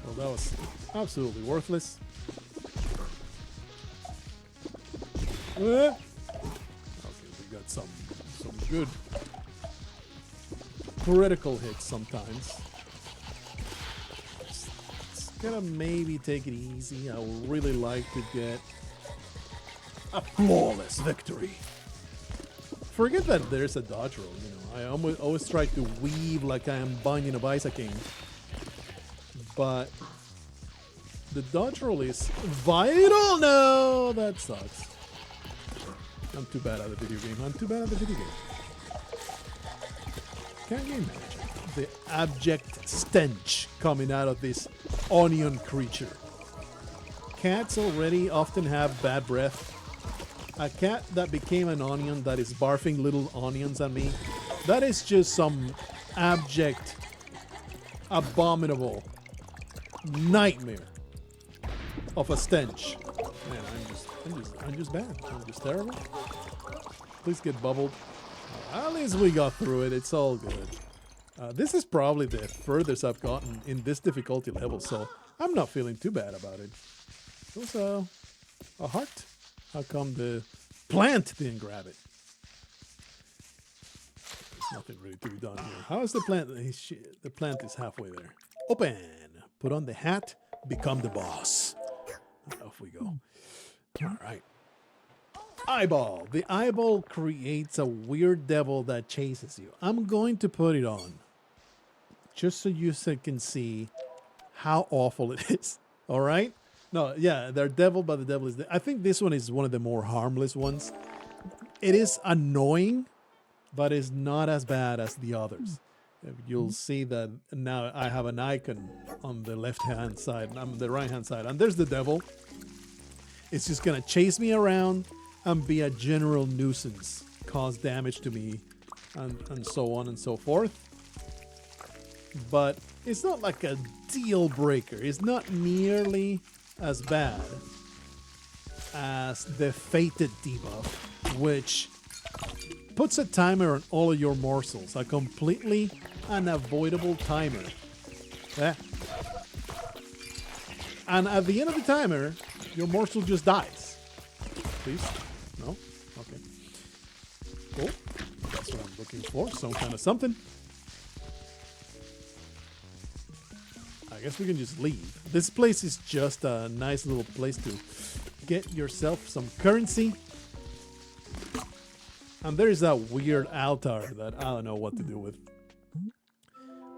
Well, that was absolutely worthless. Okay, we got some good critical hits sometimes. Just gonna maybe take it easy. I would really like to get a flawless victory. Forget that there's a dodge roll, you know. I always try to weave like I am Banyan of Isaac-ing. But the dodge roll is vital. No, that sucks. I'm too bad at the video game. I'm too bad at the video game. Can't you imagine the abject stench coming out of this onion creature? Cats already often have bad breath. A cat that became an onion that is barfing little onions at me, that is just some abject, abominable nightmare of a stench. Man, I'm just bad. I'm just terrible. Please get bubbled. At least we got through it. It's all good. This is probably the furthest I've gotten in this difficulty level, so I'm not feeling too bad about it. It was a heart. How come the plant didn't grab it? There's nothing really to be done here. How is the plant? The plant is halfway there. Open. Put on the hat. Become the boss. Off we go. All right. Eyeball. The eyeball creates a weird devil that chases you. I'm going to put it on just so you can see how awful it is. All right? No, yeah, they're devil, but the devil is... I think this one is one of the more harmless ones. It is annoying, but it's not as bad as the others. You'll see that now I have an icon on the left-hand side, on the right-hand side, and there's the devil. It's just going to chase me around and be a general nuisance, cause damage to me, and so on and so forth. But it's not like a deal breaker. It's not nearly as bad as the Fated debuff, which puts a timer on all of your morsels, a completely unavoidable timer. And at the end of the timer, your morsel just dies. Please? No? Okay. Cool. That's what I'm looking for. Some kind of something. I guess we can just leave. This place is just a nice little place to get yourself some currency. And there's that weird altar that I don't know what to do with.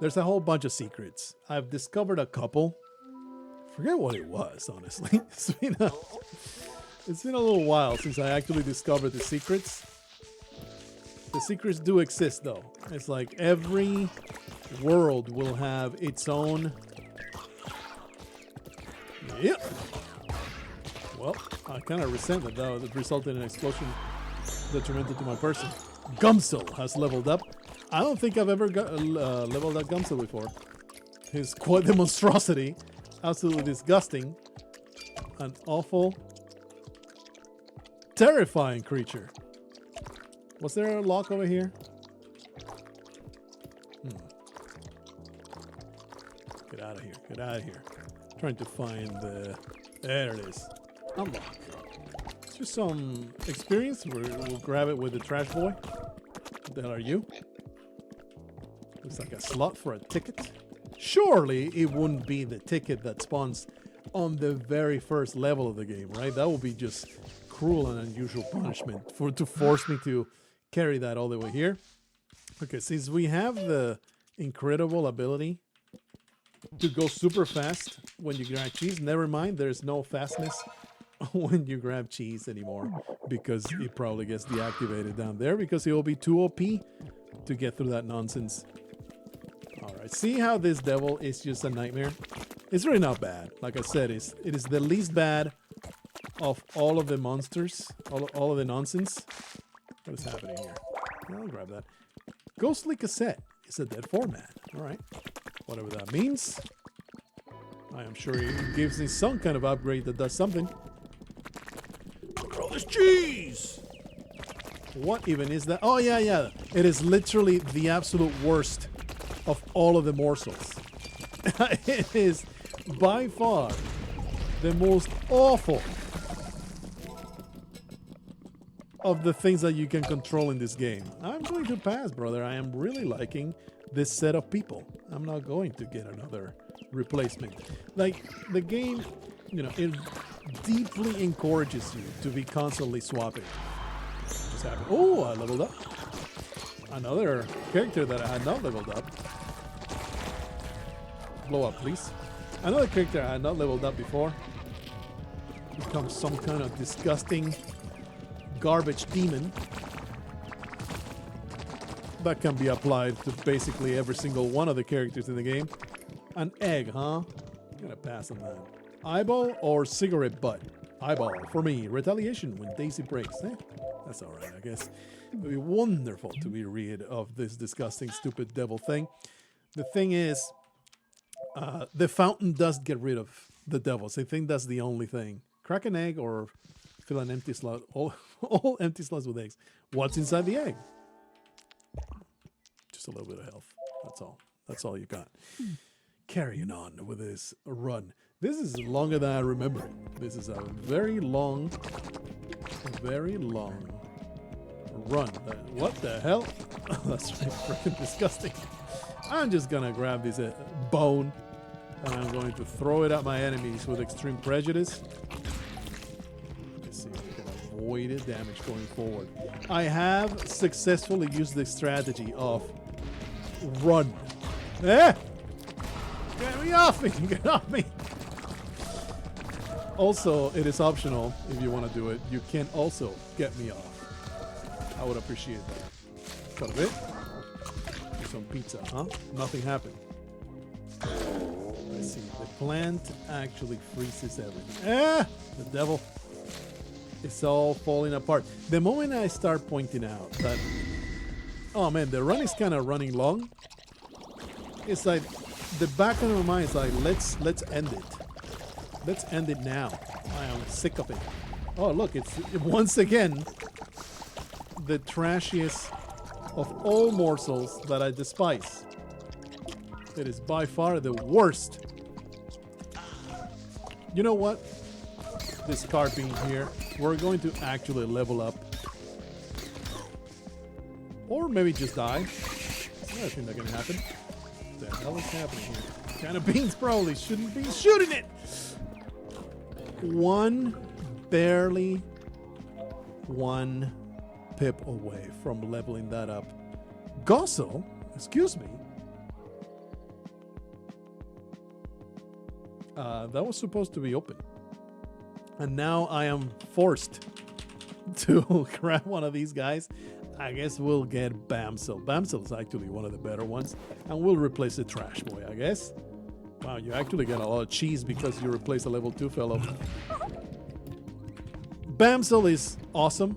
There's a whole bunch of secrets. I've discovered a couple. Forget what it was, honestly. It's been a little while since I actually discovered the secrets. The secrets do exist, though. It's like every world will have its own... Yep. Well, I kind of resent that that resulted in an explosion detrimental to my person. Gumsel has leveled up. I don't think I've ever leveled up Gumsel before. His quite the monstrosity. Absolutely disgusting. An awful, terrifying creature. Was there a lock over here? Get out of here. Get out of here. Trying to find the... There it is. Unlock. It's just some experience. We'll grab it with the trash boy. What the hell are you? Looks like a slot for a ticket. Surely it wouldn't be the ticket that spawns on the very first level of the game, right? That would be just cruel and unusual punishment to force me to carry that all the way here. Okay, since we have the incredible ability to go super fast when you grab cheese, never mind, there's no fastness when you grab cheese anymore because it probably gets deactivated down there because it will be too OP to get through that nonsense. Alright, see how this devil is just a nightmare? It's really not bad. Like I said, it is the least bad of all of the monsters, all of the nonsense. What is happening here? I'll grab that. Ghostly cassette is a dead format. Alright. Whatever that means. I am sure it gives me some kind of upgrade that does something. Look at all this cheese! What even is that? Oh, yeah. It is literally the absolute worst of all of the morsels. It is by far the most awful of the things that you can control in this game. I'm going to pass, brother. I am really liking this set of people. I'm not going to get another replacement. Like, the game, you know, it deeply encourages you to be constantly swapping. Just happened. Oh, I leveled up. Another character that I had not leveled up. Blow up, please. Another character I had not leveled up before. Becomes some kind of disgusting garbage demon that can be applied to basically every single one of the characters in the game. An egg, huh? I'm gonna pass on that. Eyeball or cigarette butt? Eyeball for me. Retaliation when Daisy breaks. That's all right, I guess. It would be wonderful to be rid of this disgusting, stupid devil thing. The thing is, the fountain does get rid of the devils. I think that's the only thing. Crack an egg or fill an empty slot. All empty slots with eggs. What's inside the egg? Just a little bit of health. That's all. That's all you got. Carrying on with this run. This is longer than I remember. This is a very long run. What the hell? That's freaking disgusting. I'm just gonna grab this bone and I'm going to throw it at my enemies with extreme prejudice. Let's see if we can avoid damage going forward. I have successfully used the strategy of run. Eh! Get me off me! Get off me! Also, it is optional if you want to do it. You can also get me off. I would appreciate that. Got a bit? Some pizza, huh? Nothing happened. Let's see. The plant actually freezes everything. Ah! The devil. It's all falling apart. The moment I start pointing out that, oh man, the run is kind of running long. It's like the back of my mind is like, let's end it. Let's end it now. I am sick of it. Oh look, it's once again the trashiest of all morsels that I despise. It is by far the worst. You know what? This card being here, we're going to actually level up. Or maybe just die. I think that can happen. What the hell is happening here? What kind of beans probably shouldn't be shooting it. Barely one pip away from leveling that up. Gossel, excuse me. That was supposed to be open. And now I am forced to grab one of these guys. I guess we'll get Bamsel. Bamsel is actually one of the better ones. And we'll replace the Trash Boy, I guess. Wow, you actually get a lot of cheese because you replace a level 2 fellow. Bamsel is awesome.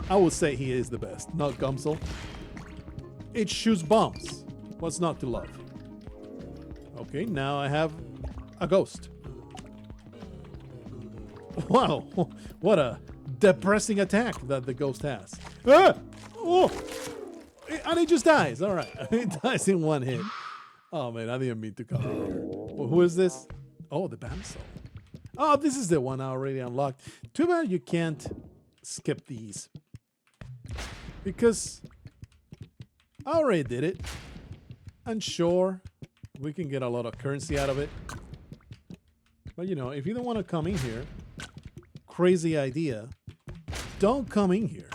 I would say he is the best, not Gumsel. It shoots bombs. What's not to love? Okay, now I have a ghost. Wow, what a depressing attack that the ghost has. Ah! Oh! And it just dies. All right, it dies in one hit. Oh man, I didn't mean to come in here. Well, who is this? Oh, the Bamsel. Oh, this is the one I already unlocked. Too bad you can't skip these. Because I already did it. And sure, we can get a lot of currency out of it. But you know, if you don't want to come in here, crazy idea, don't come in here.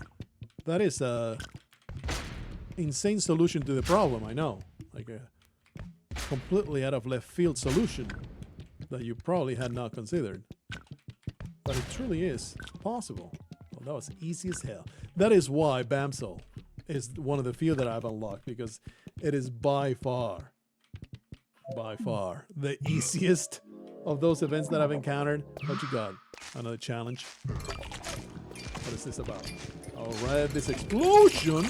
That is a insane solution to the problem, I know. Like a completely out of left field solution that you probably had not considered. But it truly is possible. Well, that was easy as hell. That is why Bamsel is one of the few that I've unlocked, because it is by far the easiest of those events that I've encountered. What you got? Another challenge? What is this about? Alright, this explosion!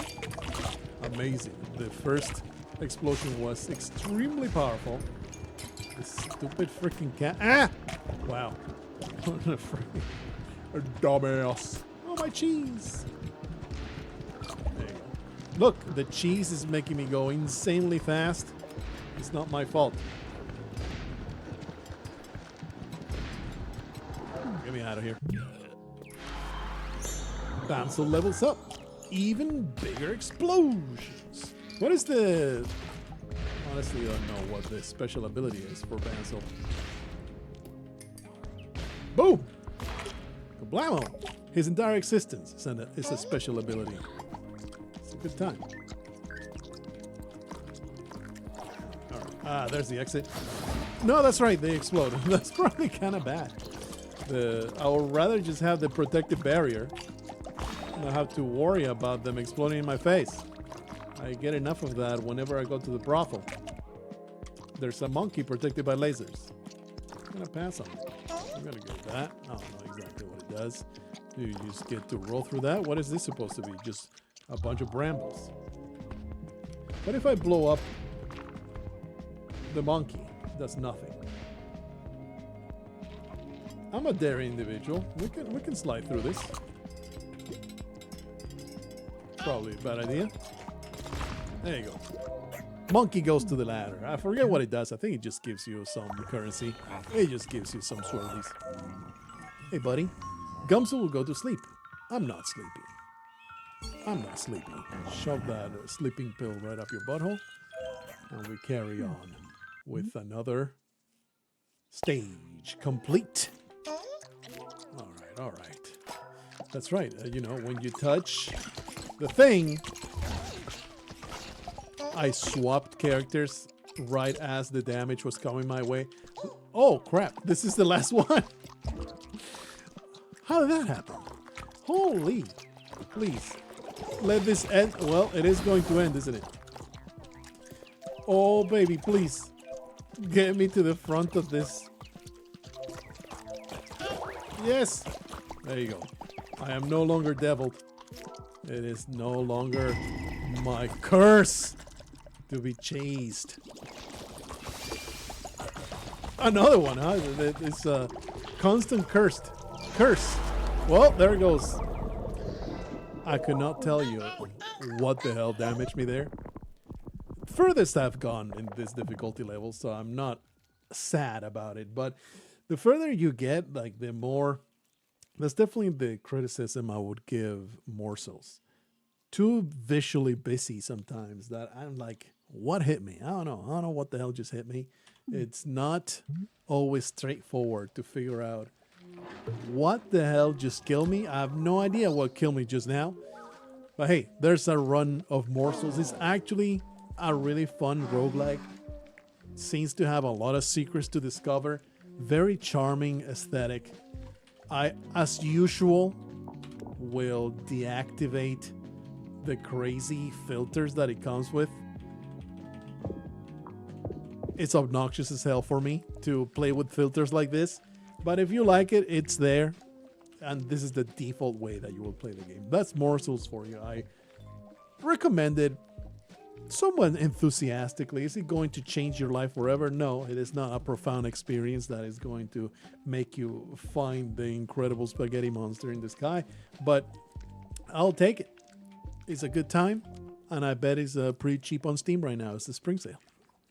Amazing. The first explosion was extremely powerful. This stupid freaking cat. Ah! Wow. What a freaking dumbass. Oh, my cheese. There you go. Look, the cheese is making me go insanely fast. It's not my fault. Get me out of here. Bamsel levels up. Even bigger explosions. What is the... Honestly, I don't know what the special ability is for Bamsel. Boom! Kablamo! His entire existence is a special ability. It's a good time. Alright. Ah, there's the exit. No, that's right, they explode. That's probably kind of bad. I would rather just have the protective barrier. I don't have to worry about them exploding in my face. I get enough of that whenever I go to the brothel. There's a monkey protected by lasers. I'm gonna pass on it. I'm gonna go with that. I don't know exactly what it does. Do you just get to roll through that? What is this supposed to be? Just a bunch of brambles. What if I blow up the monkey? That's nothing. I'm a daring individual. We can slide through this. Probably a bad idea. There you go. Monkey goes to the ladder. I forget what it does. I think it just gives you some currency. It just gives you some swirlies. Hey, buddy. Gumsel will go to sleep. I'm not sleepy. I'm not sleepy. Shove that sleeping pill right up your butthole. And we carry on with another stage complete. All right. That's right. You know, when you touch the thing, I swapped characters right as the damage was coming my way. Oh, crap. This is the last one. How did that happen? Holy. Please. Let this end. Well, it is going to end, isn't it? Oh, baby, please. Get me to the front of this. Yes. There you go. I am no longer deviled. It is no longer my curse to be chased. Another one, huh? It's a constant curse. Well, there it goes. I could not tell you what the hell damaged me there. Furthest I've gone in this difficulty level, so I'm not sad about it. But the further you get, like, the more... That's definitely the criticism I would give Morsels. Too visually busy sometimes that I'm like, what hit me? I don't know what the hell just hit me. It's not always straightforward to figure out what the hell just killed me. I have no idea what killed me just now. But hey, there's a run of Morsels. It's actually a really fun roguelike. Seems to have a lot of secrets to discover. Very charming aesthetic. I, as usual, will deactivate the crazy filters that it comes with. It's obnoxious as hell for me to play with filters like this. But if you like it, it's there. And this is the default way that you will play the game. That's Morsels for you. I recommend it somewhat enthusiastically. Is it going to change your life forever? No, it is not a profound experience that is going to make you find the incredible spaghetti monster in the sky. But I'll take it. It's a good time. And I bet it's pretty cheap on Steam right now. It's the spring sale.